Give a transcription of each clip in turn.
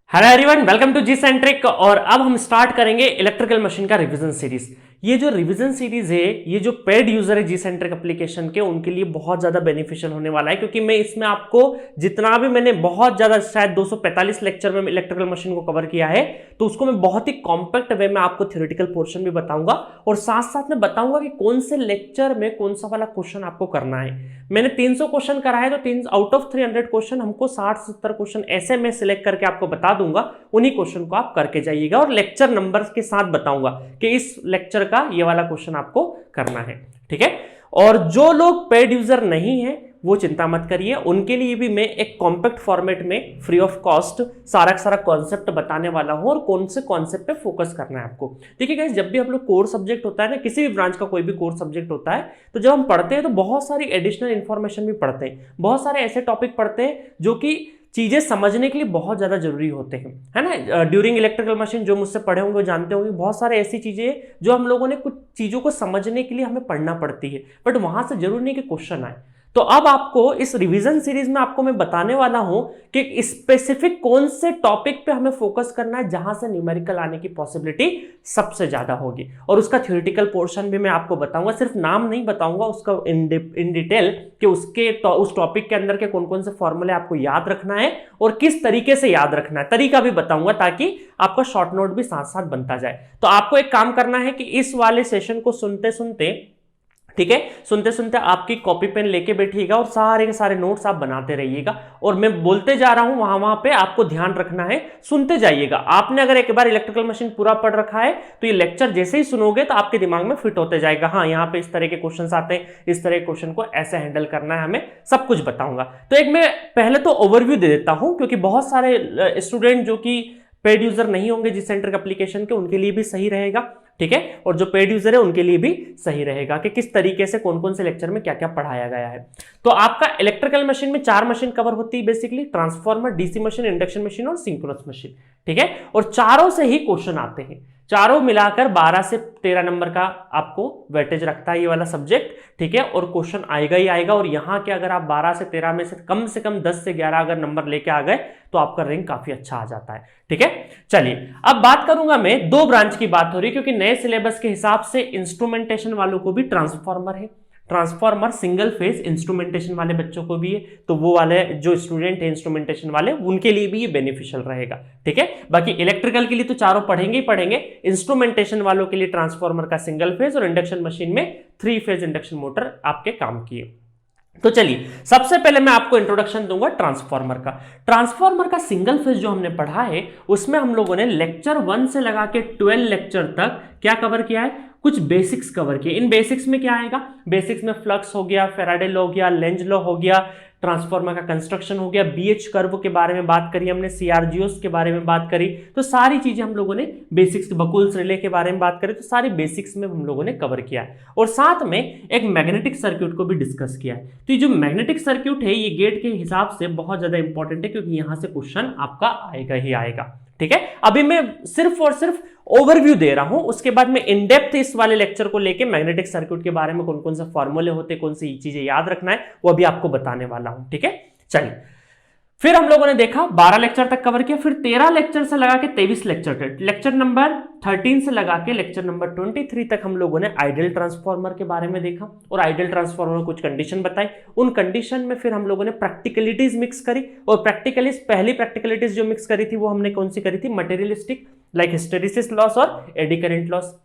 Hello everyone, welcome to G centric. और अब हम स्टार्ट करेंगे इलेक्ट्रिकल मशीन का रिवीजन सीरीज। ये जो रिवीजन सीरीज है, ये जो पेड यूजर है जी सेंट्रिक एप्लीकेशन के, उनके लिए बहुत ज्यादा बेनिफिशियल होने वाला है, क्योंकि मैं इसमें आपको जितना भी मैंने बहुत ज्यादा शायद 245 लेक्चर में इलेक्ट्रिकल मशीन को कवर किया है, तो उसको मैं बहुत ही कॉम्पैक्ट वे में आपको थ्योरेटिकल पोर्शन भी बताऊंगा और साथ साथ में बताऊंगा कि कौन से लेक्चर में कौन सा वाला क्वेश्चन आपको करना है। मैंने 300 क्वेश्चन करा है, तो आउट ऑफ 300 क्वेश्चन हमको 60-70 क्वेश्चन ऐसे मैं सिलेक्ट करके आपको बता दूंगा। उन्हीं क्वेश्चन को आप करके जाइएगा और लेक्चर नंबर्स के साथ बताऊंगा कि इस लेक्चर का ये वाला क्वेश्चन आपको करना है, ठीक है। और जो लोग पेड यूजर नहीं है वो चिंता मत करिए, उनके लिए भी मैं एक कॉम्पैक्ट फॉर्मेट में फ्री ऑफ कॉस्ट सारा का सारा कॉन्सेप्ट बताने वाला हूं और कौन से कॉन्सेप्ट पे फोकस करना है आपको। देखिए गाइस, जब भी हम लोग कोर सब्जेक्ट होता है ना, किसी भी ब्रांच का कोई भी कोर सब्जेक्ट होता है, तो जब हम पढ़ते हैं तो बहुत सारी एडिशनल इंफॉर्मेशन भी पढ़ते हैं, बहुत सारे ऐसे टॉपिक पढ़ते हैं जो कि चीजें समझने के लिए बहुत ज्यादा जरूरी होते हैं, है ना। ड्यूरिंग इलेक्ट्रिकल मशीन जो मुझसे पढ़े होंगे जानते होंगे, बहुत सारे ऐसी चीजें जो हम लोगों ने कुछ चीजों को समझने के लिए हमें पढ़ना पड़ती है, बट वहां से जरूरी नहीं कि क्वेश्चन आए। तो अब आपको इस रिवीजन सीरीज में आपको मैं बताने वाला हूं कि स्पेसिफिक कौन से टॉपिक पे हमें फोकस करना है जहां से न्यूमेरिकल आने की पॉसिबिलिटी सबसे ज्यादा होगी, और उसका थ्योरेटिकल पोर्शन भी मैं आपको बताऊंगा। सिर्फ नाम नहीं बताऊंगा उसका इन डिटेल कि उस टॉपिक के अंदर के कौन कौन से फॉर्मूले आपको याद रखना है और किस तरीके से याद रखना है, तरीका भी बताऊंगा, ताकि आपका शॉर्ट नोट भी साथ साथ बनता जाए। तो आपको एक काम करना है कि इस वाले सेशन को सुनते सुनते, ठीक है, सुनते सुनते आपकी कॉपी पेन लेके बैठिएगा और सारे के सारे नोट्स आप बनाते रहिएगा। और मैं बोलते जा रहा हूं वहां वहां पे आपको ध्यान रखना है, सुनते जाइएगा। आपने अगर एक बार इलेक्ट्रिकल मशीन पूरा पढ़ रखा है तो ये लेक्चर जैसे ही सुनोगे तो आपके दिमाग में फिट होते जाएगा। हाँ, यहाँ पे इस तरह के क्वेश्चन आते हैं, इस तरह के क्वेश्चन को ऐसे हैंडल करना है, हमें सब कुछ बताऊंगा। तो एक मैं पहले तो ओवरव्यू दे देता हूं, क्योंकि बहुत सारे स्टूडेंट जो कि पेड यूजर नहीं होंगे जी सेंट्रिक एप्लीकेशन के, उनके लिए भी सही रहेगा, ठीक है। और जो पेड यूजर है उनके लिए भी सही रहेगा कि किस तरीके से कौन कौन से लेक्चर में क्या क्या पढ़ाया गया है। तो आपका इलेक्ट्रिकल मशीन में 4 मशीन कवर होती है basically: transformer, DC machine, induction machine और सिंक्रोनस मशीन, ठीक है। और चारों से ही क्वेश्चन आते हैं, चारों मिलाकर 12 से 13 नंबर का आपको वेटेज रखता है ये वाला सब्जेक्ट, ठीक है। और क्वेश्चन आएगा ही आएगा, और यहां के अगर आप 12 से 13 में से कम 10 से 11 अगर नंबर लेके आ गए तो आपका रैंक काफी अच्छा आ जाता है, ठीक है। चलिए, अब बात करूंगा मैं, 2 ब्रांच की बात हो रही है, क्योंकि नए सिलेबस के हिसाब से इंस्ट्रूमेंटेशन वालों को भी ट्रांसफार्मर है, ट्रांसफार्मर सिंगल फेज इंस्ट्रूमेंटेशन वाले बच्चों को भी है, तो वो वाले जो स्टूडेंट है इंस्ट्रूमेंटेशन वाले, उनके लिए भी ये बेनिफिशियल रहेगा, ठीक है। बाकी इलेक्ट्रिकल के लिए तो चारों पढ़ेंगे ही पढ़ेंगे, इंस्ट्रूमेंटेशन वालों के लिए ट्रांसफार्मर का सिंगल फेज और इंडक्शन मशीन में 3 फेज इंडक्शन मोटर आपके काम की है। तो चलिए, सबसे पहले मैं आपको इंट्रोडक्शन दूंगा ट्रांसफार्मर का। ट्रांसफार्मर का सिंगल फेज जो हमने पढ़ा है, उसमें हम लोगों ने लेक्चर 1 से लगा के 12 लेक्चर तक क्या कवर किया है, कुछ बेसिक्स कवर किए। इन बेसिक्स में क्या आएगा, बेसिक्स में फ्लक्स हो गया, फेराडे लॉ हो गया, लेंज लॉ हो गया, ट्रांसफार्मर का कंस्ट्रक्शन हो गया, बीएच कर्व के बारे में बात करी हमने, सीआरजीओस के बारे में बात करी, तो सारी चीजें हम लोगों ने बेसिक्स, बकुल्स रिले के बारे में बात करी, तो सारी बेसिक्स में हम लोगों ने कवर किया है। और साथ में एक मैग्नेटिक सर्किट को भी डिस्कस किया है। तो ये जो मैग्नेटिक सर्किट है, ये गेट के हिसाब से बहुत ज्यादा इंपॉर्टेंट है, क्योंकि यहां से क्वेश्चन आपका आएगा ही आएगा, ठीक है। अभी मैं सिर्फ और सिर्फ ओवरव्यू दे रहा हूं, उसके बाद मैं इन डेप्थ इस वाले लेक्चर को लेके मैग्नेटिक सर्किट के बारे में कौन कौन से फॉर्मूले होते हैं, कौन सी चीजें याद रखना है, वो अभी आपको बताने वाला हूं, ठीक है। चलिए, फिर हम लोगों ने देखा 12 लेक्चर तक कवर किया, फिर 13 लेक्चर से लगा के 23 लेक्चर तक, लेक्चर नंबर 13 से लगा के लेक्चर नंबर 23 तक हम लोगों ने आइडियल ट्रांसफार्मर के बारे में देखा और आइडियल ट्रांसफार्मर में कुछ कंडीशन बताई। उन कंडीशन में फिर हम लोगों ने प्रैक्टिकलिटीज मिक्स करी, और पहली प्रैक्टिकलिटीज जो मिक्स करी थी वो हमने कौन सी करी थी, मटेरियलिस्टिक, लाइक हिस्टेरिसिस लॉस और एडी करंट लॉस।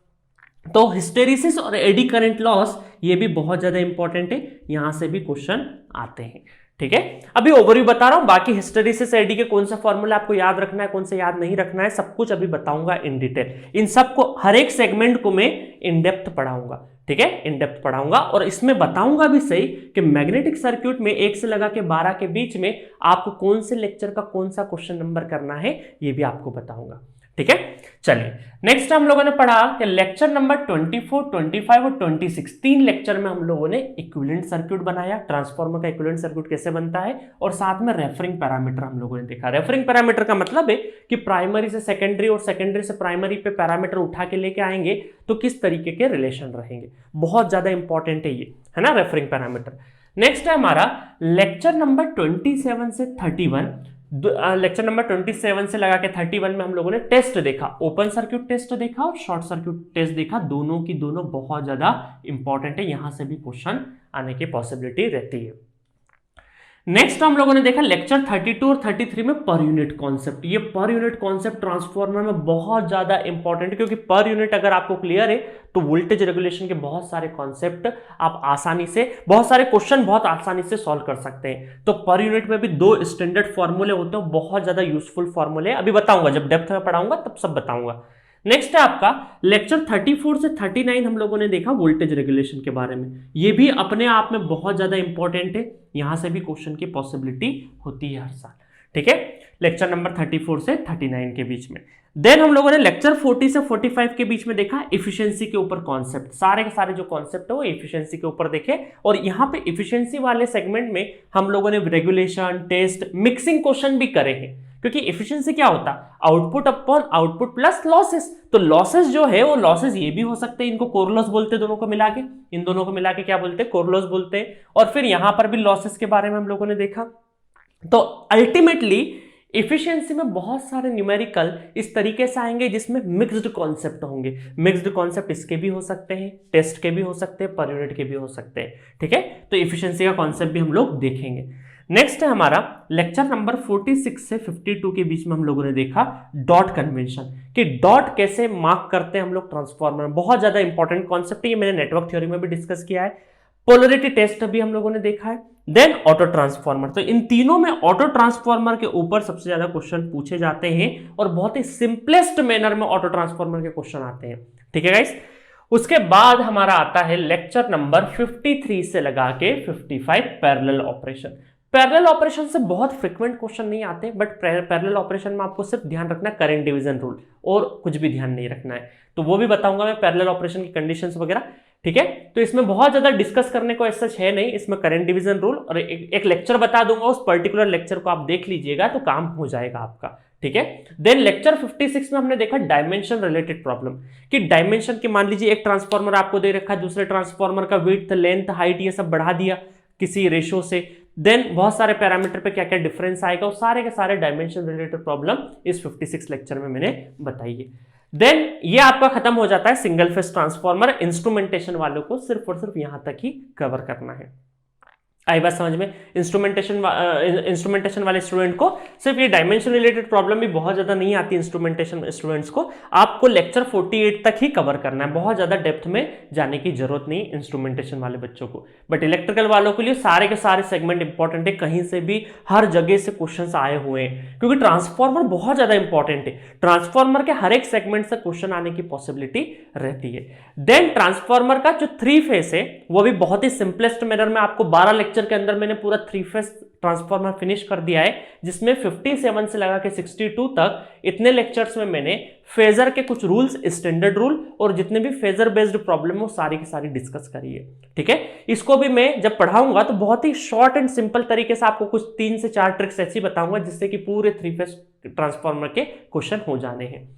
तो हिस्टेरिसिस और एडी करंट लॉस ये भी बहुत ज्यादा इंपॉर्टेंट है, यहां से भी क्वेश्चन आते हैं, ठीक है। अभी ओवरव्यू बता रहा हूं, बाकी हिस्टेरिसिस एडी के कौन सा फॉर्मूला आपको याद रखना है, कौन सा याद नहीं रखना है, सब कुछ अभी बताऊंगा इन डिटेल। इन सबको, हर एक सेगमेंट को मैं इन डेप्थ पढ़ाऊंगा, ठीक है, इन डेप्थ पढ़ाऊंगा। और इसमें बताऊंगा भी सही कि मैग्नेटिक सर्किट में 1 से लगा के 12 के बीच में आपको कौन से लेक्चर का कौन सा क्वेश्चन नंबर करना है, ये भी आपको बताऊंगा, ठीक है। चलिए, नेक्स्ट हम लोगों ने पढ़ा कि लेक्चर नंबर 24, 25 और 26, 3 लेक्चर में हम लोगों ने इक्विवेलेंट सर्किट बनाया, ट्रांसफार्मर का इक्विवेलेंट सर्किट कैसे बनता है, और साथ में रेफरिंग पैरामीटर हम लोगों ने देखा। रेफरिंग पैरामीटर का मतलब है कि प्राइमरी से सेकेंडरी और सेकेंडरी से प्राइमरी पे पैरामीटर उठा के लेके आएंगे तो किस तरीके के रिलेशन रहेंगे, बहुत ज्यादा इंपॉर्टेंट है ये, है ना, रेफरिंग पैरामीटर। नेक्स्ट है हमारा लेक्चर नंबर 27 से 31, लेक्चर नंबर 27 से लगा के 31 में हम लोगों ने टेस्ट देखा, ओपन सर्क्यूट टेस्ट देखा और शॉर्ट सर्क्यूट टेस्ट देखा। दोनों की दोनों बहुत ज्यादा इंपॉर्टेंट है, यहां से भी क्वेश्चन आने की पॉसिबिलिटी रहती है। नेक्स्ट हम लोगों ने देखा लेक्चर 32 और 33 में पर यूनिट कॉन्सेप्ट। ये पर यूनिट कॉन्सेप्ट ट्रांसफार्मर में बहुत ज्यादा इंपॉर्टेंट है, क्योंकि पर यूनिट अगर आपको क्लियर है तो वोल्टेज रेगुलेशन के बहुत सारे कॉन्सेप्ट आप आसानी से, बहुत सारे क्वेश्चन बहुत आसानी से सॉल्व कर सकते हैं। तो पर यूनिट में भी 2 स्टैंडर्ड फॉर्मूले होते हैं, बहुत ज्यादा यूजफुल फॉर्मूले, अभी बताऊंगा, जब डेप्थ में पढ़ाऊंगा तब सब बताऊंगा। नेक्स्ट है आपका लेक्चर 34 से 39 हम लोगों ने देखा वोल्टेज रेगुलेशन के बारे में। ये भी अपने आप में बहुत ज्यादा इंपॉर्टेंट है, यहां से भी क्वेश्चन की पॉसिबिलिटी होती है हर साल, ठीक है, लेक्चर नंबर 34 से 39 के बीच में। देन हम लोगों ने लेक्चर 40 से 45 के बीच में देखा इफिशियंसी के ऊपर कॉन्सेप्ट। सारे के सारे जो कॉन्सेप्ट है वो इफिशियंसी के ऊपर देखे, और यहाँ पे इफिशियंसी वाले सेगमेंट में हम लोगों ने रेगुलेशन, टेस्ट, मिक्सिंग क्वेश्चन भी करे हैं, क्योंकि एफिशिएंसी क्या होता है, output upon output plus losses. तो लॉसेस जो है वो लॉसेस ये भी हो सकते हैं, इनको कोर लॉस बोलते हैं, दोनों को मिला के, इन दोनों को मिला के क्या बोलते हैं, कोर लॉस बोलते हैं। और फिर यहां पर भी लॉसेस के बारे में हम लोगों ने देखा। तो अल्टीमेटली एफिशिएंसी में बहुत सारे न्यूमेरिकल इस तरीके से आएंगे जिसमें मिक्स्ड कॉन्सेप्ट होंगे। मिक्स्ड कॉन्सेप्ट इसके भी हो सकते हैं, टेस्ट के भी हो सकते हैं, पर यूनिट के भी हो सकते हैं, ठीक है। तो एफिशिएंसी का कॉन्सेप्ट भी हम लोग देखेंगे। नेक्स्ट है हमारा लेक्चर नंबर 46 से 52 के बीच में हम लोगों ने देखा डॉट कन्वेंशन, कि डॉट कैसे मार्क करते हैं हम लोग ट्रांसफार्मर में। बहुत ज्यादा इंपॉर्टेंट कॉन्सेप्ट है, ये मैंने नेटवर्क थ्योरी में भी डिस्कस किया है। पोलरिटी टेस्ट भी हम लोगों ने देखा है। देन ऑटो ट्रांसफार्मर, तो इन तीनों में ऑटो ट्रांसफार्मर के ऊपर सबसे ज्यादा क्वेश्चन पूछे जाते हैं और बहुत ही सिंपलेस्ट मैनर में ऑटो ट्रांसफार्मर के क्वेश्चन आते हैं, ठीक है गाइस। उसके बाद हमारा आता है लेक्चर नंबर 53 से लगा के 55 पैरेलल ऑपरेशन। पैरेलल ऑपरेशन से बहुत फ्रीक्वेंट क्वेश्चन नहीं आते, बट पैरेलल ऑपरेशन में आपको सिर्फ ध्यान रखना है करंट डिवीजन रूल, और कुछ भी ध्यान नहीं रखना है। तो वो भी बताऊंगा मैं, पैरेलल ऑपरेशन की कंडीशंस वगैरह, ठीक है। तो इसमें बहुत ज्यादा डिस्कस करने को ऐसा है नहीं, इसमें करंट डिवीजन रूल और एक लेक्चर बता दूंगा, उस पर्टिकुलर लेक्चर को आप देख लीजिएगा तो काम हो जाएगा आपका, ठीक है। देन लेक्चर 56 में हमने देखा डायमेंशन रिलेटेड प्रॉब्लम, कि डायमेंशन की मान लीजिए एक ट्रांसफार्मर आपको दे रखा है, दूसरे ट्रांसफार्मर का विड्थ, लेंथ, हाइट ये सब बढ़ा दिया किसी रेशो से, देन बहुत सारे पैरामीटर पे क्या क्या डिफरेंस आएगा, और सारे के सारे डायमेंशन रिलेटेड प्रॉब्लम इस 56 लेक्चर में मैंने बताई है। देन ये आपका खत्म हो जाता है सिंगल फेज ट्रांसफार्मर। इंस्ट्रूमेंटेशन वालों को सिर्फ और सिर्फ यहां तक ही कवर करना है। आई बात समझ में। इंस्ट्रूमेंटेशन वाले स्टूडेंट को सिर्फ ये डायमेंशन रिलेटेड प्रॉब्लम भी बहुत ज्यादा नहीं आती इंस्ट्रूमेंटेशन स्टूडेंट्स को, आपको लेक्चर 48 तक ही कवर करना है, बहुत ज्यादा डेप्थ में जाने की जरूरत नहीं इंस्ट्रूमेंटेशन वाले बच्चों को। बट इलेक्ट्रिकल वालों के लिए सारे के सारे सेगमेंट इंपॉर्टेंट है, कहीं से भी हर जगह से क्वेश्चन आए हुए हैं, क्योंकि ट्रांसफार्मर बहुत ज्यादा इंपॉर्टेंट है। ट्रांसफार्मर के हर एक सेगमेंट से क्वेश्चन आने की पॉसिबिलिटी रहती है। देन ट्रांसफार्मर का जो 3 फेज है वो भी बहुत ही सिंपलेस्ट मैनर में आपको 12 लेक्चर के अंदर मैंने पूरा 3 फेज ट्रांसफार्मर फिनिश कर दिया है, जिसमें 57 से लगा के 62 तक इतने लेक्चर्स में मैंने फेजर के कुछ रूल्स, स्टैंडर्ड रूल और जितने भी फेजर बेस्ड प्रॉब्लम हो सारी की सारी डिस्कस करी है, ठीक है। इसको भी मैं जब पढ़ाऊंगा तो बहुत ही शॉर्ट एंड सिंपल तरीके से आपको कुछ 3 से 4 ट्रिक्स ऐसी बताऊंगा जिससे कि पूरे 3 फेज ट्रांसफार्मर के क्वेश्चन हो जाने हैं।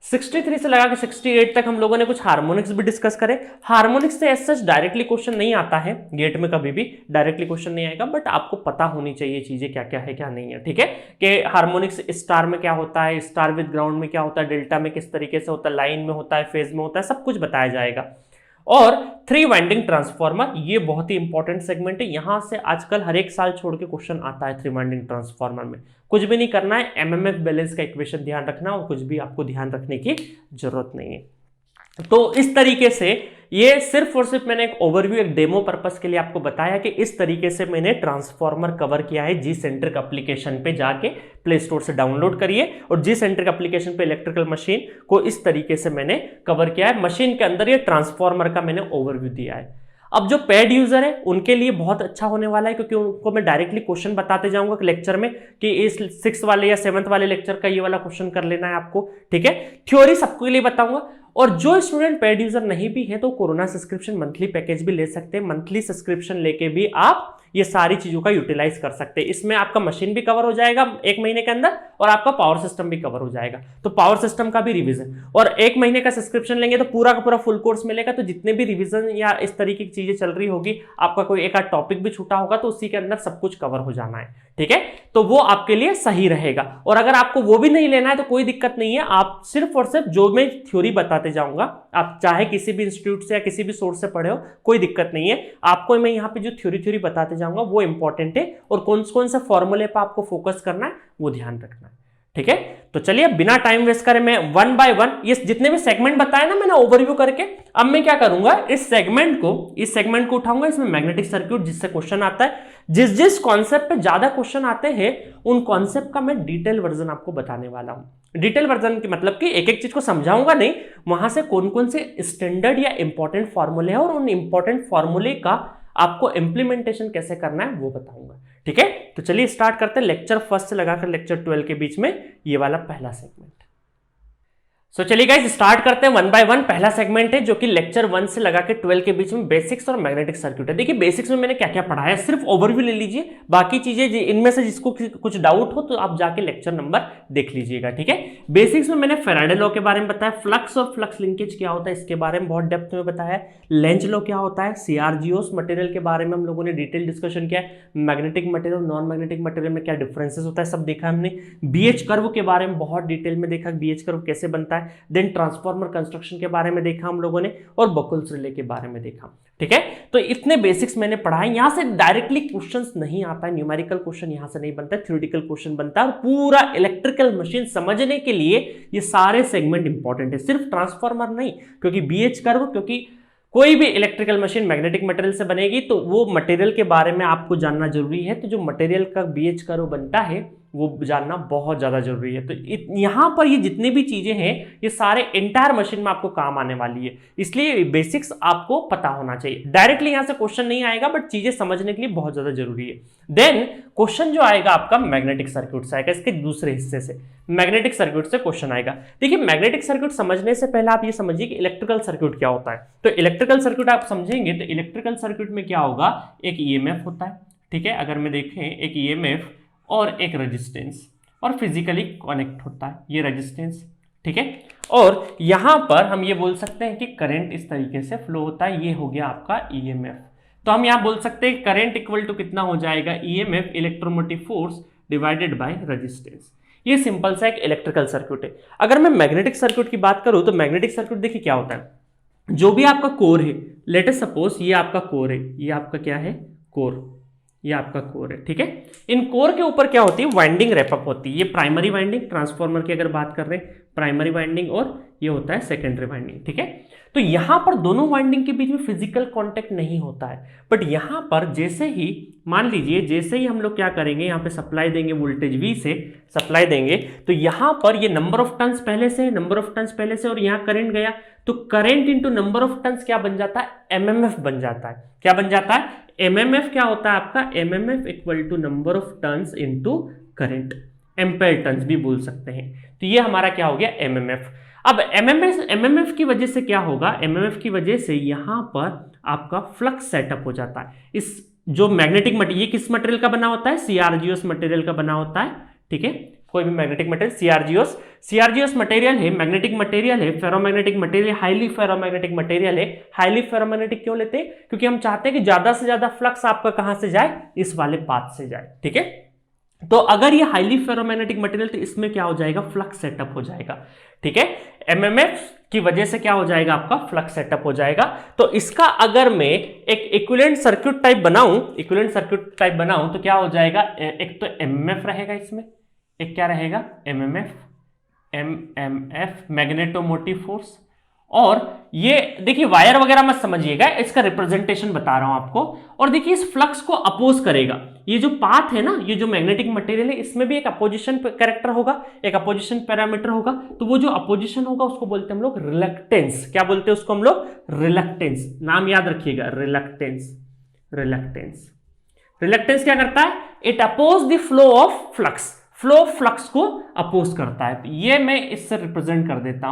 63 से लगा के 68 तक हम लोगों ने कुछ हार्मोनिक्स भी डिस्कस करे। हार्मोनिक्स से एज सच डायरेक्टली क्वेश्चन नहीं आता है, गेट में कभी भी डायरेक्टली क्वेश्चन नहीं आएगा, बट आपको पता होनी चाहिए चीजें क्या क्या है क्या नहीं है, ठीक है। कि हार्मोनिक्स स्टार में क्या होता है, स्टार विद ग्राउंड में क्या होता है, डेल्टा में किस तरीके से होता है, लाइन में होता है, फेज में होता है, सब कुछ बताया जाएगा। और 3 वाइंडिंग ट्रांसफार्मर, ये बहुत ही इंपॉर्टेंट सेगमेंट है, यहां से आजकल हर एक साल छोड़ के क्वेश्चन आता है 3 वाइंडिंग ट्रांसफार्मर में। कुछ भी नहीं करना है, एमएमएफ बैलेंस का इक्वेशन ध्यान रखना, और कुछ भी आपको ध्यान रखने की जरूरत नहीं है। तो इस तरीके से ये सिर्फ और सिर्फ मैंने एक ओवरव्यू, एक डेमो पर्पस के लिए आपको बताया कि इस तरीके से मैंने ट्रांसफार्मर कवर किया है। जी सेंट्रिक एप्लीकेशन पे जाके प्ले स्टोर से डाउनलोड करिए, और जी सेंट्रिक एप्लीकेशन पे इलेक्ट्रिकल मशीन को इस तरीके से मैंने कवर किया है। मशीन के अंदर ये ट्रांसफार्मर का मैंने ओवरव्यू दिया है। अब जो पेड यूजर है उनके लिए बहुत अच्छा होने वाला है, क्योंकि उनको मैं डायरेक्टली क्वेश्चन बताते जाऊंगा लेक्चर में कि इस 6th वाले या 7th वाले लेक्चर का ये वाला क्वेश्चन कर लेना है आपको, ठीक है। थ्योरी सबके लिए बताऊंगा। और जो स्टूडेंट पेड यूजर नहीं भी है तो कोरोना सब्सक्रिप्शन मंथली पैकेज भी ले सकते हैं। मंथली सब्सक्रिप्शन लेके भी आप ये सारी चीजों का यूटिलाइज कर सकते हैं। इसमें आपका मशीन भी कवर हो जाएगा 1 महीने के अंदर, और आपका पावर सिस्टम भी कवर हो जाएगा। तो पावर सिस्टम का भी रिवीजन, और 1 महीने का सब्सक्रिप्शन लेंगे तो पूरा का पूरा फुल कोर्स मिलेगा। तो जितने भी रिवीजन या इस तरीके की चीजें चल रही होगी, आपका कोई एक आध टॉपिक भी छूटा होगा तो उसी के अंदर सब कुछ कवर हो जाना है, ठीक है, तो वो आपके लिए सही रहेगा। और अगर आपको वो भी नहीं लेना है तो कोई दिक्कत नहीं है, आप सिर्फ और सिर्फ जो मैं थ्योरी बताते जाऊंगा, आप चाहे किसी भी इंस्टीट्यूट से या किसी भी सोर्स से पढ़े हो, कोई दिक्कत नहीं है, आपको मैं यहाँ पे जो थ्योरी बताते जाऊंगा वो इंपॉर्टेंट है, और कौन कौन से फॉर्मूले पर आपको फोकस करना है वो ध्यान रखना है। ठीक है, तो चलिए बिना टाइम वेस्ट करे मैं वन बाय वन ये जितने भी सेगमेंट बताए ना मैंने ओवरव्यू करके, अब मैं क्या करूंगा, इस सेगमेंट को उठाऊंगा, इसमें मैग्नेटिक सर्किट जिससे क्वेश्चन आता है, जिस कॉन्सेप्ट पे ज्यादा क्वेश्चन आते हैं उन कॉन्सेप्ट का मैं डिटेल वर्जन आपको बताने वाला हूं। डिटेल वर्जन की मतलब कि एक एक चीज को समझाऊंगा नहीं, वहां से कौन कौन से स्टैंडर्ड या इंपॉर्टेंट फॉर्मूले हैं और उन इंपॉर्टेंट फॉर्मूले का आपको इंप्लीमेंटेशन कैसे करना है वो बताऊंगा। ठीक है, तो चलिए स्टार्ट करते हैं लेक्चर फर्स्ट से लगाकर लेक्चर 12 के बीच में ये वाला पहला सेगमेंट। सो चलिए गाइस स्टार्ट करते हैं वन बाय वन। पहला सेगमेंट है जो कि लेक्चर 1 से लगा के 12 के बीच में बेसिक्स और मैग्नेटिक सर्किट है। देखिए बेसिक्स में मैंने क्या क्या पढ़ाया, सिर्फ ओवरव्यू ले लीजिए, बाकी चीजें इनमें से जिसको कुछ डाउट हो तो आप जाके लेक्चर नंबर देख लीजिएगा। ठीक है, बेसिक्स में मैंने फैराडे लॉ के बारे में बताया, फ्लक्स और फ्लक्स लिंकेज क्या होता है इसके बारे में बहुत डेप्थ में बताया, लेंज लॉ क्या होता है, सीआरजीओस मटेरियल के बारे में हम लोगों ने डिटेल डिस्कशन किया है, magnetic material non magnetic material में क्या डिफरेंसेस होता है सब देखा हमने, बीएच कर्व के बारे में बहुत डिटेल में देखा, बीएच कर्व कैसे बनता है, देन ट्रांसफॉर्मर कंस्ट्रक्शन के बारे में देखा हम लोगों ने, और बकुल्स रिले के बारे में देखा। ठीक है, तो इतने बेसिक्स मैंने पढ़ाए, यहां से डायरेक्टली क्वेश्चंस नहीं आता है, न्यूमेरिकल क्वेश्चन यहां से नहीं बनता है, थ्योरेटिकल क्वेश्चन बनता है, और पूरा इलेक्ट्रिकल मशीन समझने के लिए ये सारे सेगमेंट इंपॉर्टेंट है, सिर्फ ट्रांसफॉर्मर नहीं, क्योंकि बीएच कर्व, क्योंकि कोई भी इलेक्ट्रिकल मशीन मैग्नेटिक मटेरियल से बनेगी तो वो मटेरियल के बारे में आपको जानना जरूरी है, तो जो मटेरियल का बीएच कर्व बनता है वो जानना बहुत ज्यादा जरूरी है। तो यहां पर ये जितनी भी चीजें हैं ये सारे एंटायर मशीन में आपको काम आने वाली है, इसलिए बेसिक्स आपको पता होना चाहिए। डायरेक्टली यहां से क्वेश्चन नहीं आएगा बट चीजें समझने के लिए बहुत ज्यादा जरूरी है। देन क्वेश्चन जो आएगा आपका मैग्नेटिक सर्किट से आएगा, इसके दूसरे हिस्से से मैग्नेटिक सर्किट से क्वेश्चन आएगा। देखिए मैग्नेटिक सर्किट समझने से पहले आप ये समझिए कि इलेक्ट्रिकल सर्किट क्या होता है। तो इलेक्ट्रिकल सर्किट आप समझेंगे तो इलेक्ट्रिकल सर्किट में क्या होगा, एक ईएमएफ होता है। ठीक है, अगर मैं देखें एक ईएमएफ और एक रेजिस्टेंस, और फिजिकली कनेक्ट होता है ये रेजिस्टेंस। ठीक है, और यहां पर हम ये बोल सकते हैं कि करंट इस तरीके से फ्लो होता है, ये हो गया आपका ईएमएफ। तो हम यहां बोल सकते हैं करंट इक्वल टू कितना हो जाएगा, EMF electromotive force divided by resistance. ये सिंपल सा एक इलेक्ट्रिकल सर्किट है। अगर मैं मैग्नेटिक सर्किट की बात करूं तो मैग्नेटिक सर्किट देखिए क्या होता है, जो भी आपका कोर है, लेट अस सपोज ये आपका कोर है, ये आपका क्या है कोर, ये आपका कोर है। ठीक है, इन कोर के ऊपर क्या होती है, वाइंडिंग रैपअप होती है। ये प्राइमरी वाइंडिंग, ट्रांसफॉर्मर की अगर बात कर रहे हैं प्राइमरी वाइंडिंग, और ये होता है सेकेंडरी वाइंडिंग। ठीक है, तो यहां पर दोनों वाइंडिंग के बीच में फिजिकल कांटेक्ट नहीं होता है, बट यहां पर जैसे ही मान लीजिए जैसे ही हम लोग क्या करेंगे, यहां पे सप्लाई देंगे वोल्टेज V से सप्लाई देंगे, तो यहां पर ये नंबर ऑफ टर्न्स पहले से और यहां करंट गया, तो current into number of turns क्या बन जाता है, एमएमएफ बन जाता है। क्या बन जाता है, एमएमएफ क्या होता है आपका, MMF equal to number of turns into current, ampere turns भी बोल सकते हैं। तो ये हमारा क्या हो गया एमएमएफ। अब एमएमएफ की वजह से क्या होगा, एमएमएफ की वजह से यहां पर आपका फ्लक्स सेटअप हो जाता है। इस जो मैग्नेटिक मटेरियल, ये किस मटेरियल का बना होता है, सीआरजीओस मटेरियल का बना होता है। ठीक है, कोई भी मैग्नेटिक मटेरियल सीआरजीओस मटेरियल है, मैग्नेटिक मटेरियल है, ferromagnetic material, highly ferromagnetic material है। हाईली फेरोमैग्नेटिक क्यों लेते हैं, क्योंकि हम चाहते हैं कि ज्यादा से ज्यादा फ्लक्स आपका कहां से जाए, इस वाले पाथ से जाए। ठीक है, तो अगर ये हाईली फेरोमैग्नेटिक मटेरियल तो इसमें क्या हो जाएगा, फ्लक्स सेटअप हो जाएगा। ठीक है, एमएमएफ की वजह से क्या हो जाएगा, आपका फ्लक्स सेटअप हो जाएगा। तो इसका अगर मैं एक इक्विवेलेंट सर्किट टाइप बनाऊं तो क्या हो जाएगा, एक तो एमएमएफ रहेगा इसमें, एक क्या रहेगा एमएमएफ मैग्नेटोमोटिव फोर्स, और ये देखिए वायर वगैरह मत समझिएगा, इसका रिप्रेजेंटेशन बता रहा हूं आपको। और देखिए इस फ्लक्स को अपोज करेगा, ये जो पाथ है ना, ये जो मैग्नेटिक मटेरियल है इसमें भी एक अपोजिशन कैरेक्टर होगा, एक अपोजिशन पैरामीटर होगा। तो वो जो अपोजिशन होगा उसको बोलते हैं हम लोग रिलक्टेंस। क्या बोलते हैं उसको हम लोग, रिलक्टेंस। नाम याद रखिएगा, रिलक्टेंस क्या करता है, it oppose the flow of flux, flow of flux को अपोज करता है। तो ये मैं इससे रिप्रेजेंट कर देता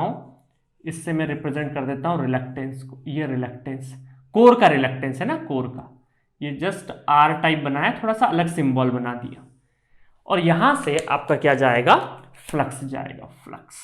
हूं, रिलक्टेंस को। ये रिलक्टेंस कोर का रिलक्टेंस है ना, कोर का, ये जस्ट आर टाइप बनाया, थोड़ा सा अलग सिंबल बना दिया, और यहां से आपका क्या जाएगा, फ्लक्स जाएगा, फ्लक्स।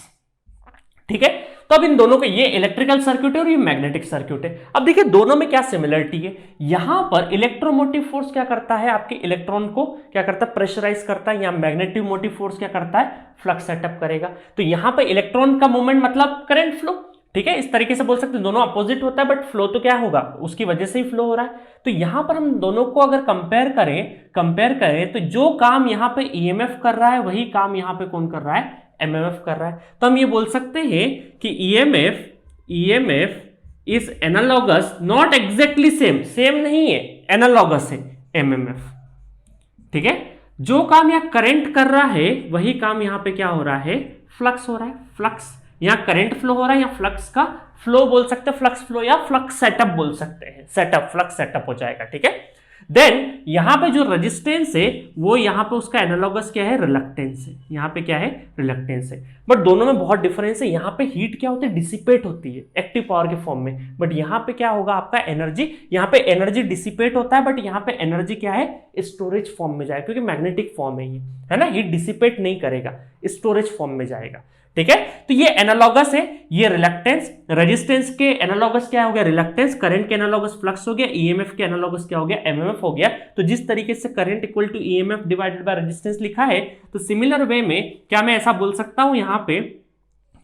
ठीक है। तो अब इन दोनों को, ये इलेक्ट्रिकल सर्किट है और ये मैग्नेटिक सर्किट है। अब देखिए दोनों में क्या सिमिलरिटी है, यहां पर इलेक्ट्रोमोटिव फोर्स क्या करता है, आपके इलेक्ट्रॉन को क्या करता है, प्रेशराइज करता है, या मैग्नेटिक मोटिव फोर्स क्या करता है, फ्लक्स सेटअप करेगा। तो यहां पर इलेक्ट्रॉन का मूवमेंट मतलब करंट फ्लो, ठीक है, इस तरीके से बोल सकते हैं, दोनों अपोजिट होता है बट फ्लो तो क्या होगा, उसकी वजह से ही फ्लो हो रहा है। तो यहां पर हम दोनों को अगर कंपेयर करें तो जो काम यहां पे ईएमएफ कर रहा है वही काम यहां पे कौन कर रहा है, एमएमएफ कर रहा है। तो हम ये बोल सकते हैं कि EMF is analogous, not exactly same नहीं है, एनालॉगस है एमएमएफ, ठीक है। जो काम यहां करंट कर रहा है वही काम यहां पे क्या हो रहा है, फ्लक्स हो रहा है, फ्लक्स, यहां करंट फ्लो हो रहा है या फ्लक्स का फ्लो बोल सकते हैं, फ्लक्स फ्लो या फ्लक्स सेटअप बोल सकते हैं, सेटअप, फ्लक्स सेटअप हो जाएगा, ठीक है। देन यहां पे जो रेजिस्टेंस है वो यहां पे उसका एनालॉगस क्या है, रिलक्टेंस है, यहां पे क्या है, रिलक्टेंस है। बट दोनों में बहुत डिफरेंस है, यहां पे हीट क्या होती है, डिसिपेट होती है एक्टिव पावर के फॉर्म में, बट यहां पे क्या होगा आपका एनर्जी, यहां पे एनर्जी डिसिपेट होता है बट यहां पे एनर्जी क्या है, स्टोरेज फॉर्म में जाएगा, क्योंकि मैग्नेटिक फॉर्म है ये, है ना, हीट डिसिपेट नहीं करेगा, स्टोरेज फॉर्म में जाएगा, ठीक है। तो ये एनालॉगस है, ये रिलक्टेंस, रेजिस्टेंस के एनालॉगस क्या हो गया, रिलक्टेंस, करंट के एनालॉगस फ्लक्स हो गया, ईएमएफ के एनालॉगस क्या हो गया, एमएमएफ हो गया। तो जिस तरीके से current equal to EMF divided by resistance लिखा है, तो सिमिलर वे में क्या मैं ऐसा बोल सकता हूं यहां पे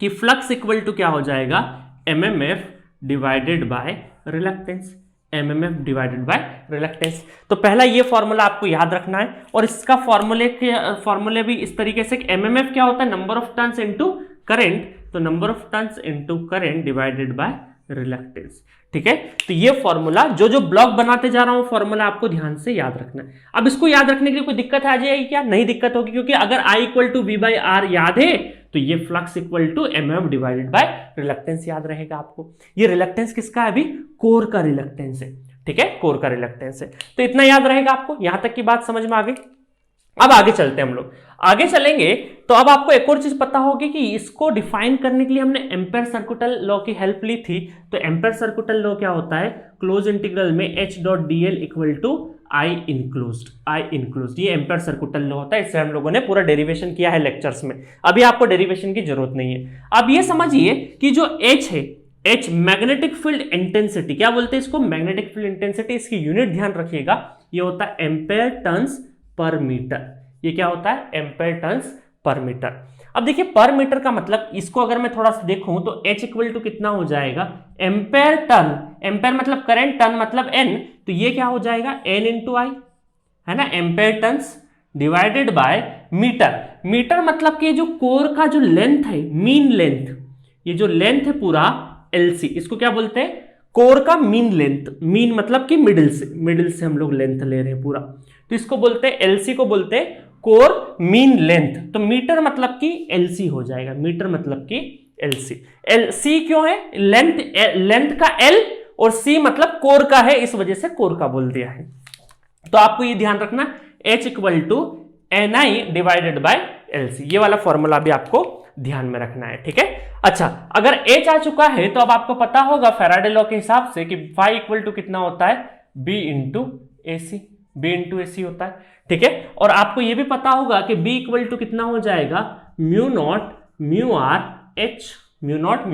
कि फ्लक्स इक्वल टू क्या हो जाएगा, MMF divided by reluctance, MMF divided by reluctance. तो पहला ये फॉर्मूला आपको याद रखना है, और इसका फॉर्मूले भी इस तरीके से, एमएमएफ क्या होता है, number of turns into current, तो number of turns into current divided by reluctance, ठीक है। तो ये फॉर्मूला जो ब्लॉक बनाते जा रहा हूं फॉर्मूला आपको ध्यान से याद रखना है। अब इसको याद रखने के लिए कोई दिक्कत आ जाएगी क्या, नहीं दिक्कत होगी, क्योंकि अगर I equal to V by R याद है तो ये flux equal to MMF divided by reluctance याद रहेगा आपको। ये रिलक्टेंस किसका है, अभी कोर का रिलक्टेंस है, ठीक है, कोर का रिलक्टेंस है। तो इतना याद रहेगा आपको, यहां तक की बात समझ में आ गई। अब आगे चलते हैं हम लोग, आगे चलेंगे तो अब आपको एक और चीज पता होगी कि इसको डिफाइन करने के लिए हमने एम्पेयर सर्कुटल लॉ की हेल्प ली थी। तो एम्पेयर सर्कुटल लॉ क्या होता है, क्लोज इंटीग्रल में H dot D L equal to I enclosed, ये एम्पेयर सर्कुटल लॉ होता है। इससे हम लोगों ने पूरा डेरिवेशन किया है लेक्चर्स में, अभी आपको डेरिवेशन की जरूरत नहीं है। अब ये समझिए कि जो एच है, एच मैग्नेटिक फील्ड इंटेंसिटी, क्या बोलते हैं इसको, मैग्नेटिक फील्ड इंटेंसिटी, इसकी यूनिट ध्यान रखिएगा, ये होता है एम्पेयर टर्न्स पर मीटर। ये क्या होता है, एम्पेयर टर्न्स पर मीटर। अब देखिए पर मीटर का मतलब, इसको अगर मैं थोड़ा सा देखूं तो H इक्वल टू कितना हो जाएगा, एम्पेयर टर्न, एम्पेयर मतलब करंट, टर्न मतलब N, तो ये क्या हो जाएगा N इंटू आई, है ना, ampere turns divided by metre. Metre मतलब कि जो कोर का जो लेंथ है, मीन लेंथ, ये जो लेंथ है पूरा LC, इसको क्या बोलते हैं, कोर का मीन लेंथ, मीन मतलब कि मिडिल से हम लोग लेंथ ले रहे हैं पूरा, तो इसको बोलते हैं LC को बोलते हैं कोर मीन लेंथ। तो मीटर मतलब कि LC हो जाएगा, मीटर मतलब कि LC। C क्यों है, लेंथ का L और C मतलब कोर का है, इस वजह से कोर का बोल दिया है। तो आपको ये ध्यान रखना, H equal to NI divided by LC, ये वाला फॉर्मूला भी आपको ध्यान में रखना है, ठीक है। अच्छा, अगर H आ चुका है तो अब आपको पता होगा फैराडे लॉ के हिसाब से कि phi इक्वल टू कितना होता है, B इंटू AC होता है, ठीक है। और आपको यह भी पता होगा कि B इक्वल टू कितना हो जाएगा, म्यू नॉट म्यू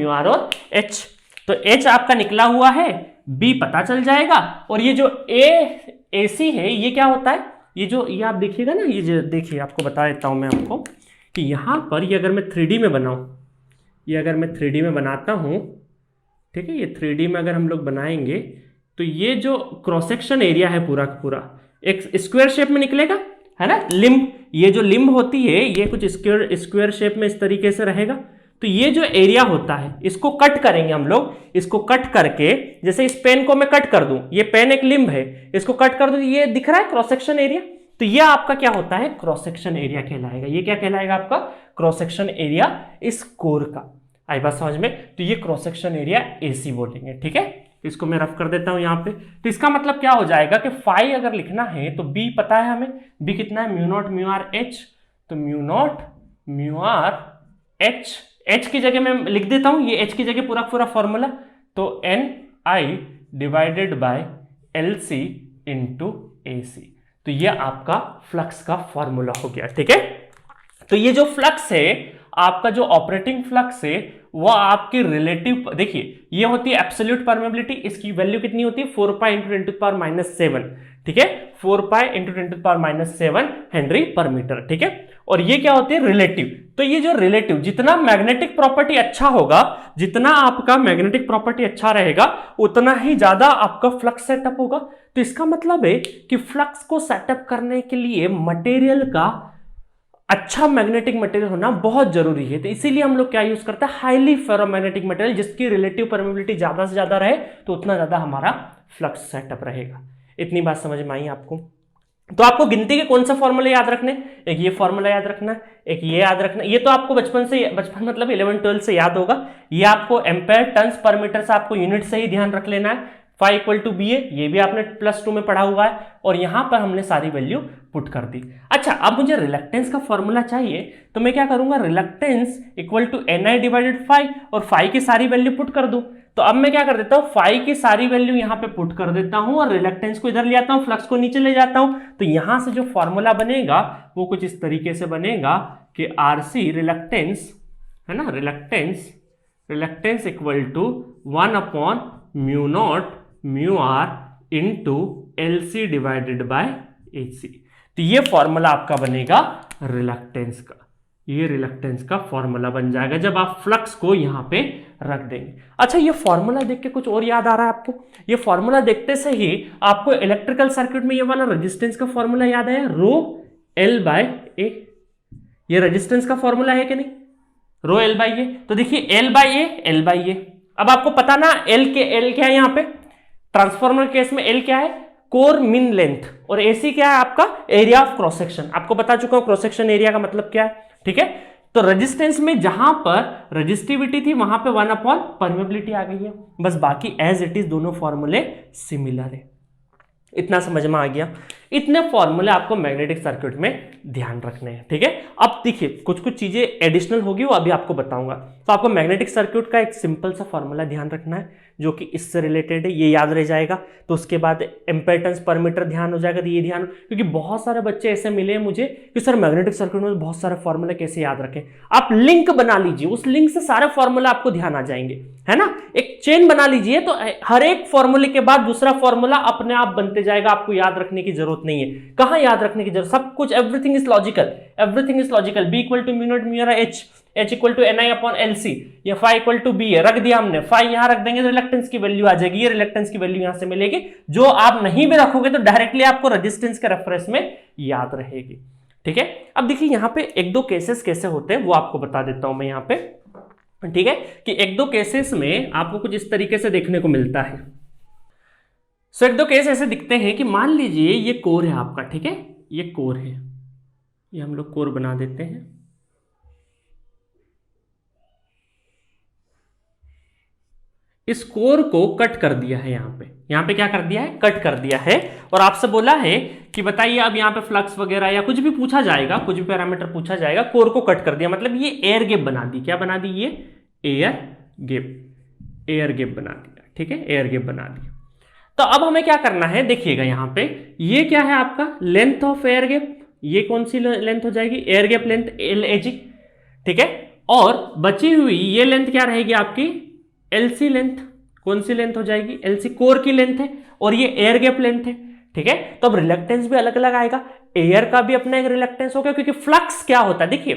आर और H। तो H आपका निकला हुआ है, B पता चल जाएगा, और ये जो AC है ये क्या होता है, ये आप देखिएगा ना, ये जो देखिए आपको बता देता हूं मैं आपको कि यहां पर ये अगर मैं 3D में बनाऊं, ये अगर मैं 3D में बनाता हूं, ठीक है, ये 3D में अगर हम लोग बनाएंगे तो ये जो क्रॉस सेक्शन एरिया है पूरा का पूरा एक स्क्वायर शेप में निकलेगा, है ना, लिम्ब, ये जो लिम्ब होती है ये कुछ स्क्वायर शेप में इस तरीके से रहेगा। तो ये जो एरिया होता है इसको कट करेंगे हम लोग, इसको कट करके, जैसे इस पेन को मैं कट कर दूं, ये पेन एक लिम्ब है, इसको कट कर दूं, ये दिख रहा है क्रॉस सेक्शन एरिया, तो ये आपका क्या होता है, क्रॉस सेक्शन एरिया कहलाएगा। ये क्या कहलाएगा आपका, क्रॉस सेक्शन एरिया इस कोर का। आई बात समझ में, तो ये क्रॉस सेक्शन एरिया AC बोलेंगे, ठीक है। इसको मैं रफ कर देता हूं यहां पे। तो इसका मतलब क्या हो जाएगा कि फाई अगर लिखना है तो B पता है हमें, B कितना है, mu naught mu R H, तो mu naught mu R H की जगह मैं लिख देता हूं, ये H की जगह पूरा फॉर्मूला, तो NI divided by LC into AC। तो ये आपका फ्लक्स का फॉर्मूला हो गया, ठीक है। तो ये जो फ्लक्स है आपका जो ऑपरेटिंग फ्लक्स है वो आपकी रिलेटिव, देखिए ये होती है एब्सोल्यूट परमेबिलिटी, इसकी वैल्यू कितनी होती है 4 pi into 10 to the power minus 7, ठीक है, 4 pi into 10 to the power minus 7 henry per metre, ठीक है। और ये क्या होती है रिलेटिव, तो ये जो रिलेटिव जितना मैग्नेटिक प्रॉपर्टी अच्छा होगा, जितना आपका मैग्नेटिक प्रॉपर्टी अच्छा रहेगा उतना ही ज्यादा आपका फ्लक्स सेटअप होगा। तो इसका मतलब है कि फ्लक्स को सेटअप करने के लिए मटेरियल का अच्छा मैग्नेटिक मटेरियल होना बहुत जरूरी है। तो इसीलिए हम लोग क्या यूज करते हैं, हाईली फेरोमैग्नेटिक मटेरियल, जिसकी रिलेटिव परमेबिलिटी ज्यादा से ज्यादा रहे तो उतना ज्यादा हमारा फ्लक्स सेटअप रहेगा। इतनी बात समझ में आई आपको? तो आपको गिनती के कौन सा फॉर्मूला याद रखने, एक ये फॉर्मूला याद रखना, एक ये याद रखना, ये तो आपको बचपन मतलब 11-12 से याद होगा। ये आपको एम्पेयर टन्स पर मीटर से आपको यूनिट से ही ध्यान रख लेना है। फाई इक्वल टू बी ए, ये भी आपने +2 में पढ़ा हुआ है, और यहां पर हमने सारी वैल्यू पुट कर दी। अच्छा, अब मुझे रिलक्टेंस का फॉर्मूला चाहिए, तो मैं क्या करूंगा, reluctance equal to NI divided phi, और फाई की सारी वैल्यू पुट कर दूं। तो अब मैं क्या कर देता हूं, फाई की सारी वैल्यू यहां पे पुट कर देता हूं और रिलक्टेंस को इधर ले आता हूं, फ्लक्स को नीचे ले जाता हूं। तो यहां से जो फॉर्मूला बनेगा वो कुछ इस तरीके से बनेगा कि RC रिलक्टेंस है ना, reluctance equal to 1/μ0 μr into LC divided by AC। तो ये फॉर्मूला आपका बनेगा रिलक्टेंस का, ये रिलक्टेंस का फॉर्मूला बन जाएगा जब आप फ्लक्स को यहां पे रख देंगे। अच्छा, ये फॉर्मूला देख के कुछ और याद आ रहा है आपको? ये फॉर्मूला देखते से ही आपको इलेक्ट्रिकल सर्किट में ये वाला रेजिस्टेंस का फॉर्मूला याद आया, ρL/A। ये रेजिस्टेंस का फॉर्मूला है कि नहीं, ρL/A। तो देखिए L/A। अब आपको पता ना L क्या है, यहां पे ट्रांसफॉर्मर केस में L क्या है, कोर मीन लेंथ, और AC क्या है आपका एरिया ऑफ क्रॉस सेक्शन। आपको बता चुका हूं क्रॉस सेक्शन एरिया का मतलब क्या है, ठीक है। तो रेजिस्टेंस में जहां पर रेजिस्टिविटी थी वहां पे 1/परमेबिलिटी आ गई है, बस बाकी एज इट इज दोनों फॉर्मूले सिमिलर है। इतना समझ में आ गया? इतने फॉर्मूले आपको मैग्नेटिक सर्किट में ध्यान रखने हैं, ठीक है। अब देखिए कुछ चीजें एडिशनल होगी वो अभी आपको बताऊंगा। तो आपको मैग्नेटिक सर्किट का एक सिंपल सा फॉर्मूला ध्यान रखना है जो कि इससे रिलेटेड है, ये याद रह जाएगा। तो उसके बाद एम्पेयर टर्न्स पर मीटर ध्यान हो जाएगा, तो ये ध्यान, क्योंकि बहुत सारे बच्चे ऐसे मिले हैं मुझे कि सर मैग्नेटिक सर्किट में बहुत सारे फॉर्मूला कैसे याद रखें। आप लिंक बना लीजिए, उस लिंक से सारे फॉर्मूला आपको ध्यान आ जाएंगे, है ना। एक चेन बना लीजिए, तो हर एक फॉर्मूले के बाद दूसरा फॉर्मूला अपने आप बनते जाएगा, आपको याद रखने की जरूरत नहीं है। कहां याद रखने की जरूरत, सब कुछ everything is logical. B equal to μ0 μr H equal to NI/LC, या फाई इक्वल टू B है, रख दिया हमने, फाई यहां रख देंगे तो रिलक्टेंस की वैल्यू आ जाएगी, ये रिलक्टेंस की वैल्यू यहां से मिलेगी, जो आप नहीं भी रखोगे तो डायरेक्टली आपको रेजिस्टेंस के रेफरेंस में याद रहेगी, ठीक है। अब देखिए यहां पे एक दो केसेस कैसे होते हैं वो आपको बता देता हूं मैं यहां पे, ठीक है, कि एक दो केसेस में आपको कुछ इस तरीके से देखने को मिलता है। सो एक दो केस ऐसे दिखते हैं कि मान लीजिए ये कोर है आपका, ठीक है, ये कोर है, ये हम लोग कोर बना देते हैं। इस कोर को कट कर दिया है, यहां पे क्या कर दिया है, कट कर दिया है, और आपसे बोला है कि बताइए अब यहां पे फ्लक्स वगैरह या कुछ भी पूछा जाएगा, कुछ भी पैरामीटर पूछा जाएगा, कोर को कट कर दिया, मतलब ये एयर गैप बना दी। क्या बना दी, ये एयर गैप बना दिया, ठीक है, एयर गैप बना दिया। तो अब हमें क्या करना है, देखिएगा यहां पे ये क्या है आपका लेंथ ऑफ एयर गैप, ये कौन सी लेंथ हो जाएगी, एयर गैप लेंथ LAG, ठीक है, और बची हुई ये लेंथ क्या रहेगी आपकी LC लेंथ। कौन सी लेंथ हो जाएगी, LC कोर की लेंथ है, और ये एयर गैप लेंथ है, ठीक है। तो अब रिलक्टेंस भी अलग अलग आएगा, एयर का भी अपना एक रिलक्टेंस होगा, क्योंकि फ्लक्स क्या होता है, देखिए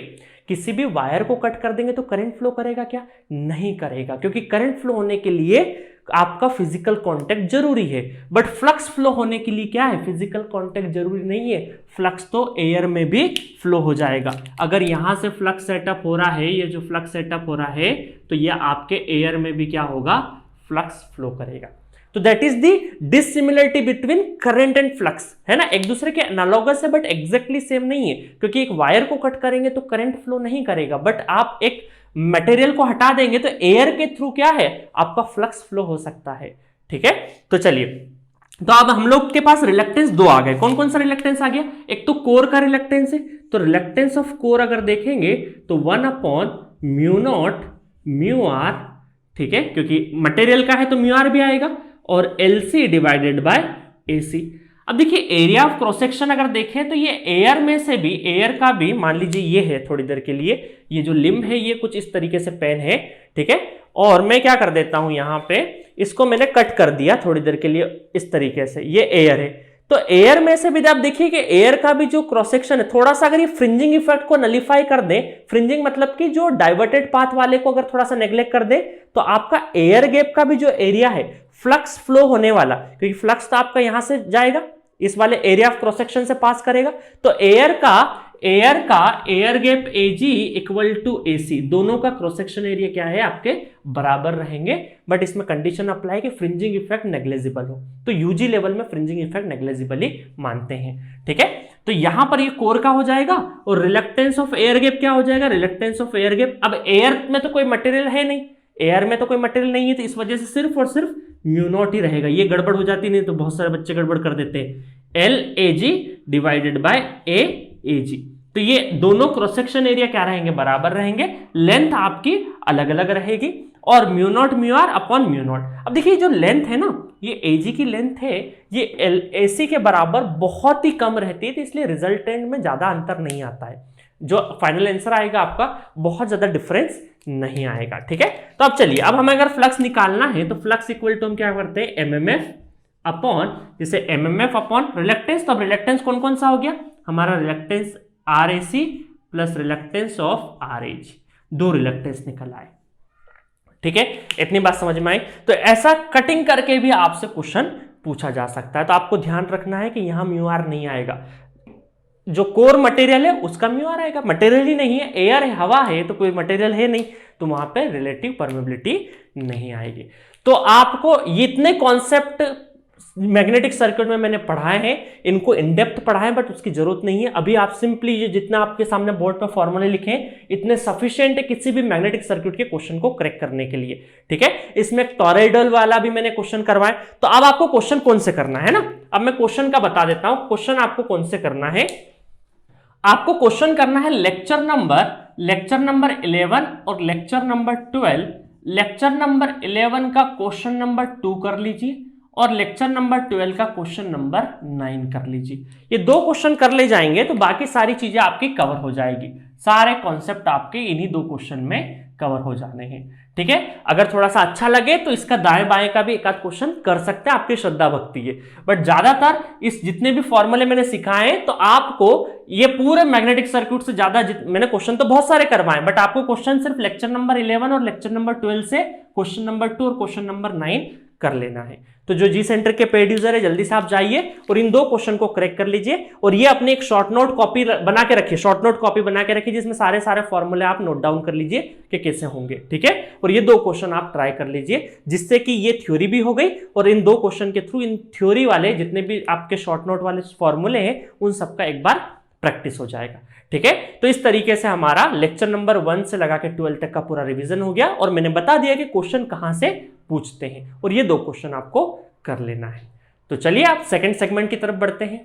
किसी भी वायर को कट कर देंगे तो करंट फ्लो करेगा क्या, नहीं करेगा, क्योंकि करंट फ्लो होने के लिए आपका फिजिकल कांटेक्ट जरूरी है, बट फ्लक्स फ्लो होने के लिए क्या है, फिजिकल कांटेक्ट जरूरी नहीं है, फ्लक्स तो एयर में भी फ्लो हो जाएगा। अगर यहां से फ्लक्स सेटअप हो रहा है, ये जो फ्लक्स सेटअप हो रहा है, तो ये आपके एयर में भी क्या होगा, फ्लक्स फ्लो करेगा। तो that is the dissimilarity between current and flux, है ना, एक दूसरे के एनालॉगस है बट एग्जैक्टली सेम नहीं है, क्योंकि एक वायर को कट करेंगे तो करंट फ्लो नहीं करेगा, बट आप एक मटेरियल को हटा देंगे तो एयर के थ्रू क्या है, आपका फ्लक्स फ्लो हो सकता है, ठीक है। तो चलिए, तो अब हम लोग के पास रिलक्टेंस दो आ गए। कौन कौन सा रिलक्टेंस आ गया, एक तो कोर का रिलक्टेंस है, तो रिलक्टेंस ऑफ कोर अगर देखेंगे तो 1/μ0 μr, ठीक है, क्योंकि मटेरियल का है तो μr भी आएगा, और LC डिवाइडेड बाय AC। अब देखिए एरिया ऑफ क्रॉस सेक्शन अगर देखें तो ये एयर में से भी, एयर का भी मान लीजिए ये है थोड़ी देर के लिए, ये जो लिम्ब है ये कुछ इस तरीके से पेन है, ठीक है, और मैं क्या कर देता हूं यहां पे, इसको मैंने कट कर दिया थोड़ी देर के लिए इस तरीके से, ये एयर है। तो एयर में से भी आप देखिए कि एयर का भी जो क्रॉस सेक्शन है, थोड़ा सा अगर ये फ्रिंजिंग इफेक्ट को नलिफाई कर दे, फ्रिंजिंग मतलब कि जो डाइवर्टेड पाथ वाले को अगर थोड़ा सा नेग्लेक्ट कर दे, तो आपका एयर गैप का भी जो एरिया है, फ्लक्स फ्लो होने वाला, क्योंकि फ्लक्स तो आपका यहां से जाएगा, इस वाले एरिया ऑफ क्रॉस सेक्शन से पास करेगा, तो air gap AG equal to AC, दोनों का क्रॉस सेक्शन एरिया क्या है आपके बराबर रहेंगे, बट इसमें कंडीशन अप्लाई कि फ्रिंजिंग इफेक्ट नेग्लेजिबल हो, तो यूजी लेवल में फ्रिंजिंग इफेक्ट नेग्लेजिबली मानते हैं, ठीक है। तो यहां पर ये कोर का हो जाएगा, और रिलक्टेंस ऑफ एयर गैप क्या हो जाएगा, रिलक्टेंस ऑफ एयर गैप, अब एयर में तो कोई मटेरियल है नहीं, एयर में तो कोई मटेरियल नहीं है, तो इस वजह से सिर्फ और सिर्फ म्यू नॉट ही रहेगा, ये गड़बड़ हो जाती नहीं तो बहुत सारे बच्चे गड़बड़ कर देते हैं, L A G divided by A A G, तो ये दोनों क्रॉस सेक्शन एरिया क्या रहेंगे बराबर रहेंगे, लेंथ आपकी अलग अलग रहेगी, और mu naught mu R upon mu naught. अब देखिए जो लेंथ है ना, ये एजी की लेंथ है, ये एसी के बराबर बहुत ही कम रहती है, तो इसलिए रिजल्टेंट में ज्यादा अंतर नहीं आता है, जो फाइनल आंसर आएगा आपका बहुत ज्यादा डिफरेंस नहीं आएगा, ठीक है। तो अब चलिए, अब हमें अगर फ्लक्स निकालना है तो फ्लक्स इक्वल टू हम क्या करते हैं, एमएमएफ अपॉन, जैसे एमएमएफ अपॉन रिलक्टेंस, तो अब रिलक्टेंस कौन कौन सा हो गया हमारा, reluctance R A C plus reluctance of R A G, दो रिलक्टेंस निकल आए, ठीक है, इतनी बात समझ में आई। तो ऐसा कटिंग करके भी आपसे क्वेश्चन पूछा जा सकता है, तो आपको ध्यान रखना है कि यहां म्यू आर नहीं आएगा, जो कोर मटेरियल है उसका म्यू आर आएगा, मटेरियल ही नहीं है, एयर है, हवा है, तो कोई मटेरियल है नहीं, तो वहां पे रिलेटिव परमेबिलिटी नहीं आएगी। तो आपको ये इतने कॉन्सेप्ट मैग्नेटिक सर्किट में मैंने पढ़ाए हैं, इनको इन डेप्थ पढ़ाए, बट उसकी जरूरत नहीं है अभी, आप सिंपली ये जितना आपके सामने बोर्ड पर फॉर्मूले लिखे इतने सफिशिएंट है किसी भी मैग्नेटिक सर्किट के क्वेश्चन को क्रैक करने के लिए, ठीक है। इसमें टॉरॉइडल वाला भी मैंने क्वेश्चन करवाए, तो अब आपको क्वेश्चन कौन से करना है ना, अब मैं क्वेश्चन का बता देता हूं, क्वेश्चन आपको कौन से करना है, आपको क्वेश्चन करना है लेक्चर नंबर 11 और लेक्चर नंबर 12, लेक्चर नंबर 11 का क्वेश्चन नंबर 2 कर लीजिए, और लेक्चर नंबर 12 का क्वेश्चन नंबर 9 कर लीजिए। ये दो क्वेश्चन कर ले जाएंगे तो बाकी सारी चीजें आपकी कवर हो जाएगी, सारे कॉन्सेप्ट आपके इन्हीं दो क्वेश्चन में कवर हो जाने हैं, ठीक है। अगर थोड़ा सा अच्छा लगे तो इसका दाएं बाएं का भी एक आध क्वेश्चन कर सकते हैं, आपकी श्रद्धा भक्ति है, बट ज्यादातर इस जितने भी फॉर्मूले मैंने सिखाए हैं, तो आपको ये पूरे मैग्नेटिक सर्किट से ज्यादा मैंने क्वेश्चन तो बहुत सारे करवाए, बट आपको क्वेश्चन सिर्फ लेक्चर नंबर 11 और लेक्चर नंबर 12 से क्वेश्चन नंबर 2 और क्वेश्चन नंबर 9 कर लेना है। तो जो जी सेंटर के पेड यूजर है जल्दी से आप जाइए और इन दो क्वेश्चन को क्रैक कर लीजिए, और ये अपने एक शॉर्ट नोट कॉपी बना के रखिए, शॉर्ट नोट कॉपी बना के रखिए जिसमें सारे फॉर्मूले आप नोट डाउन कर लीजिए कि कैसे होंगे, ठीक है। और ये दो क्वेश्चन आप ट्राई कर लीजिए, जिससे कि ये थ्योरी भी हो गई, और इन दो क्वेश्चन के थ्रू इन थ्योरी वाले जितने भी आपके शॉर्ट नोट वाले फॉर्मूले हैं उन सबका एक बार प्रैक्टिस हो जाएगा, ठीक है। तो इस तरीके से हमारा लेक्चर नंबर 1 से लगा के 12 तक का पूरा रिवीजन हो गया, और मैंने बता दिया कि क्वेश्चन कहां से पूछते हैं, और ये दो क्वेश्चन आपको कर लेना है। तो चलिए आप सेकंड सेगमेंट की तरफ बढ़ते हैं।